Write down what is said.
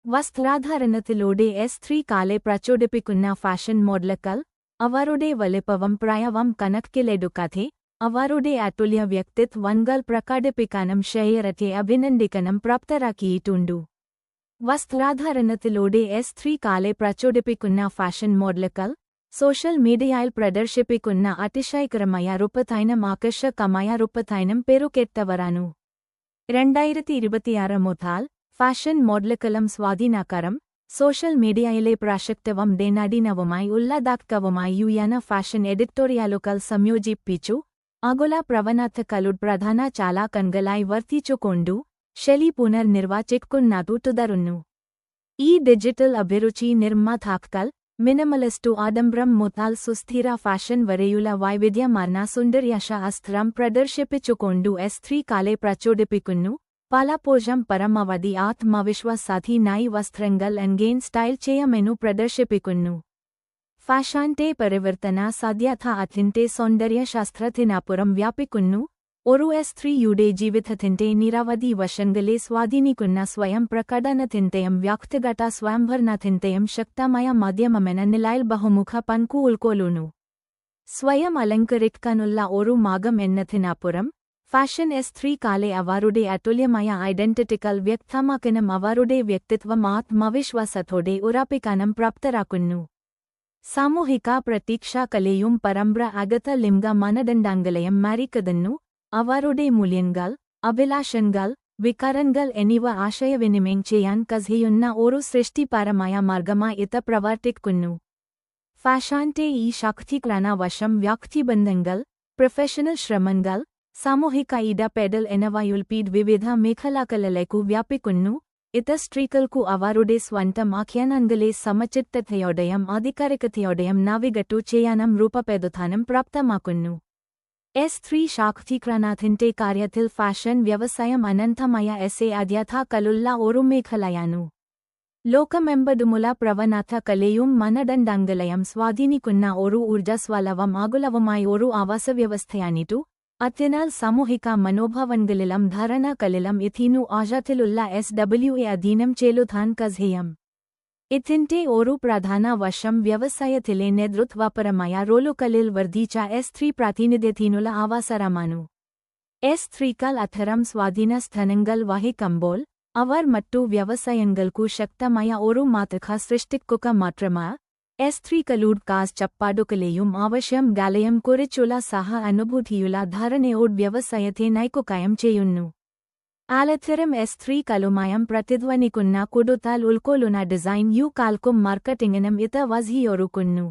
വസ്ത്രാധാരണത്തിലൂടെ സ്ത്രീ കാലെ പ്രചോദിപ്പിക്കുന്ന ഫാഷൻ മോഡലുകൾ അവരുടെ വലിപ്പവും പ്രായവും കണക്കിലെടുക്കാതെ അവരുടെ അതുല്യ വ്യക്തിത്വങ്ങൾ പ്രകടിപ്പിക്കാനും ശരീരത്തെ അഭിനന്ദിക്കാനും പ്രാപ്തരാക്കിയിട്ടുണ്ടു. വസ്ത്രാധാരണത്തിലൂടെ സ്ത്രീ കാലെ പ്രചോദിപ്പിക്കുന്ന ഫാഷൻ മോഡലുകൾ സോഷ്യൽ മീഡിയയിൽ പ്രദർശിപ്പിക്കുന്ന അതിശയകരമായ രൂപത്തിനും ആകർഷകമായ രൂപത്തിനും പേരുകേട്ടവരാണു. 2026 മുതൽ ഫാഷൻ മോഡലുകളും സ്വാധീനക്കാരും സോഷ്യൽ മീഡിയയിലെ പ്രാശസ്ത്യവും ദേനാധീനവുമായി ഉള്ളതാക്കവുമായി യുവന ഫാഷൻ എഡിറ്റോറിയലുകൾ സംയോജിപ്പിച്ചു ആഗോള പ്രവണതകളുടെ പ്രധാന ചാലകങ്ങളായി വർത്തിച്ചുകൊണ്ടു ശൈലി പുനർനിർവചിക്കുന്നതു തുടരുന്നു. ഈ ഡിജിറ്റൽ അഭിരുചി നിർമ്മാതാക്കൾ മിനിമലിസ്റ്റു ആഡംബരം മുതൽ സുസ്ഥിര ഫാഷൻ വരെയുള്ള വൈവിധ്യമാർന്ന സുന്ദര്യശാസ്ത്രം പ്രദർശിപ്പിച്ചുകൊണ്ടു സ്ത്രീ കാലെ പ്രചോദിപ്പിക്കുന്നു. പലപ്പോഴും പരമാവധി ആത്മവിശ്വാസത്തിനായി വസ്ത്രങ്ങൾ എൻഗേൻ സ്റ്റൈൽ ചെയ്യാമെന്നു പ്രദർശിപ്പിക്കുന്നു. ഫാഷന്റെ പരിവർത്തന സാധ്യത അതിന്റെ സൗന്ദര്യശാസ്ത്രത്തിനപ്പുറം വ്യാപിക്കുന്നു. ഒരു സ്ത്രീയുടെ ജീവിതത്തിന്റെ നിരവധി വശങ്ങളെ സ്വാധീനിക്കുന്ന സ്വയം പ്രകടനത്തിന്റെയും വ്യക്തിഗത സ്വയംഭരണത്തിന്റെയും ശക്തമായ മാധ്യമമെന്ന നിലയിൽ ബഹുമുഖ പങ്കു ഉൾക്കൊള്ളുന്നു. സ്വയം അലങ്കരിക്കാനുള്ള ഒരു മാർഗം എന്നതിനപ്പുറം ഫാഷൻ സ്ത്രീ കാലെ അവരുടെ അതുല്യമായ ഐഡന്റിറ്റികൾ വ്യക്തമാക്കാനും അവരുടെ വ്യക്തിത്വം ആത്മവിശ്വാസത്തോടെ ഉറപ്പിക്കാനും പ്രാപ്തരാക്കുന്നു. സാമൂഹിക പ്രതീക്ഷകളെയും പരമ്പരാഗത ലിംഗ മാനദണ്ഡങ്ങളെയും മറികടന്നു അവരുടെ മൂല്യങ്ങൾ, അഭിലാഷങ്ങൾ, വികാരങ്ങൾ എന്നിവ ആശയവിനിമയം ചെയ്യാൻ കഴിയുന്ന ഒരു സൃഷ്ടിപരമായ മാർഗമായി ഇത് പ്രവർത്തിക്കുന്നു. ഫാഷന്റെ ഈ ശാക്തീകരണ വശം വ്യക്തിബന്ധങ്ങൾ, പ്രൊഫഷണൽ ശ്രമങ്ങൾ, സാമൂഹിക ഇടപെടൽ എന്നിവയുൾപ്പെടെ വിവിധ മേഖലകളിലേക്കു വ്യാപിക്കുന്നു. ഇത് സ്ത്രീകൾക്കു അവരുടെ സ്വന്തം ആഖ്യാനങ്ങളെ സമചിത്തതയോടെയും അധികാരികതയോടെയും നാവിഗേറ്റു ചെയ്യാനും രൂപപ്പെടുത്താനും പ്രാപ്തമാക്കുന്നു. സ്ത്രീ ശാക്തീകരണത്തിന്റെ കാര്യത്തിൽ ഫാഷൻ വ്യവസായം അനന്തമായ സാധ്യതകളുള്ള ഒരു മേഖലയാണു. ലോകമെമ്പാടുമുള്ള പ്രവണതകളെയും മാനദണ്ഡങ്ങളെയും സ്വാധീനിക്കുന്ന ഒരു ഊർജ്ജസ്വലവും ആകുലവുമായ ഒരു ആവാസവ്യവസ്ഥയാണിതു. അതിനാൽ സാമൂഹിക മനോഭാവങ്ങളിലും ധാരണകളിലും ഇതിനു ആഴത്തിലുള്ള SWA അധീനം ചെലുത്താൻ കഴിയും. ഇതിന്റെ ഒരു പ്രധാന വശം വ്യവസായത്തിലെ നേതൃത്വപരമായ റോളുകളിൽ വർദ്ധിച്ച സ്ത്രീ പ്രാതിനിധ്യത്തിനുള്ള അവസരമാണു. സ്ത്രീകൾ അത്തരം സ്വാധീന സ്ഥാനങ്ങൾ വഹിക്കുമ്പോൾ അവർ മറ്റു വ്യവസായങ്ങൾക്കു ശക്തമായ ഒരു മാതൃക സൃഷ്ടിക്കുക മാത്രമല്ല, സ്ത്രീകളുടെ കാഴ്ചപ്പാടുകളെയും ആവശ്യങ്ങളെയും കുറിച്ചുള്ള സഹ അനുഭൂതിയുള്ള ധാരണയോടെ വ്യവസായത്തെ നയിക്കുകയും ചെയ്യുന്നു. അത്തരം സ്ത്രീകളുമായും പ്രതിധ്വനിക്കുന്ന കൂടുതൽ ഉൾക്കൊള്ളുന്ന ഡിസൈൻ യുകൾക്കും മാർക്കറ്റിംഗിനും ഇത് വഴിയൊരുക്കുന്നു.